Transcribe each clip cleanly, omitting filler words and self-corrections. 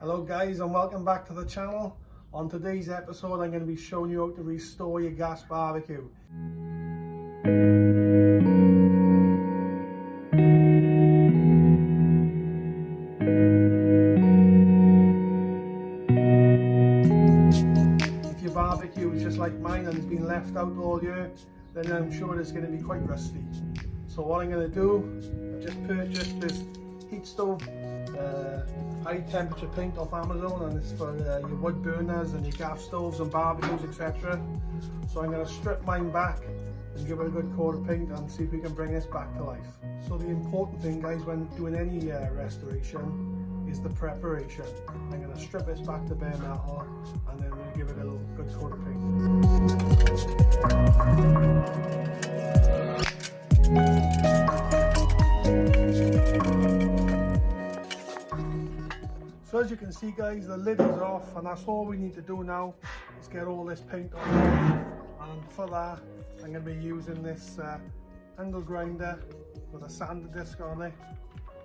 Hello guys, and welcome back to the channel. On today's episode I'm going to be showing you how to restore your gas barbecue. If your barbecue is just like mine and it's been left out all year, then I'm sure it's going to be quite rusty. So what I'm going to do, I just purchased this heat stove high temperature paint off Amazon, and it's for your wood burners and your gas stoves and barbecues, etc. So I'm going to strip mine back and give it a good coat of paint and see if we can bring this back to life. So the important thing guys when doing any restoration is the preparation. I'm going to strip this back to bare metal and then we'll give it a little good coat of paint. So as you can see guys, the lid is off, and that's all we need to do now is get all this paint off. And for that I'm going to be using this angle grinder with a sander disc on it,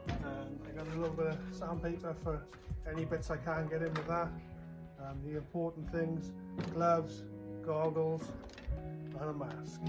and I got a little bit of sandpaper for any bits I can't get in with that. The important things: gloves, goggles and a mask.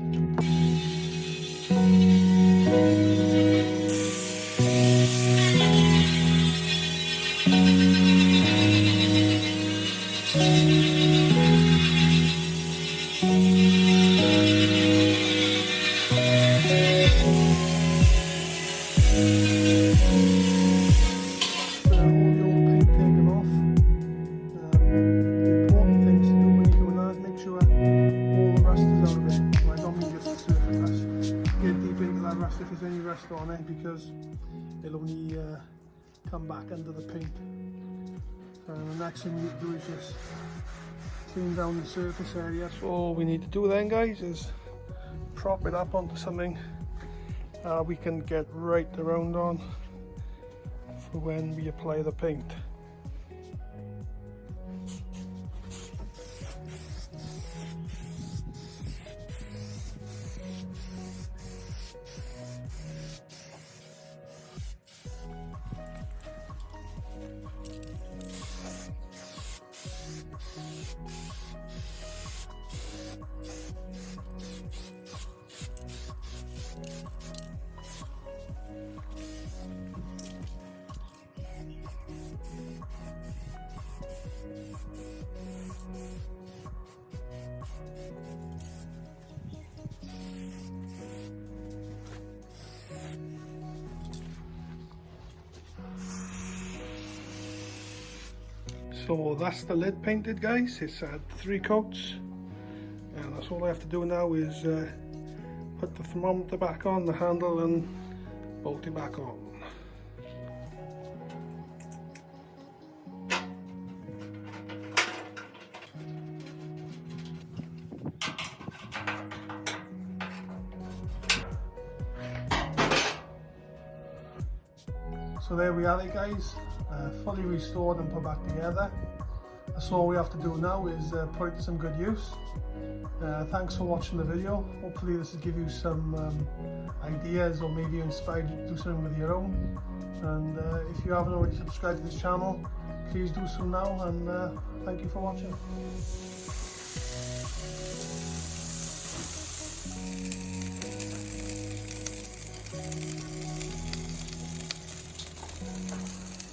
If there's any rust on it, because it'll only come back under the paint. So the next thing we need to do is just clean down the surface area. So all we need to do then guys is prop it up onto something we can get right around on for when we apply the paint. So that's the lid painted guys. It's had 3 coats, and that's all I have to do now is put the thermometer back on the handle and bolt it back on. So there we are guys, fully restored and put back together. That's all we have to do now is put it to some good use. Thanks for watching the video. Hopefully this will give you some ideas, or maybe inspire you to do something with your own. And if you haven't already subscribed to this channel, please do so now, and thank you for watching.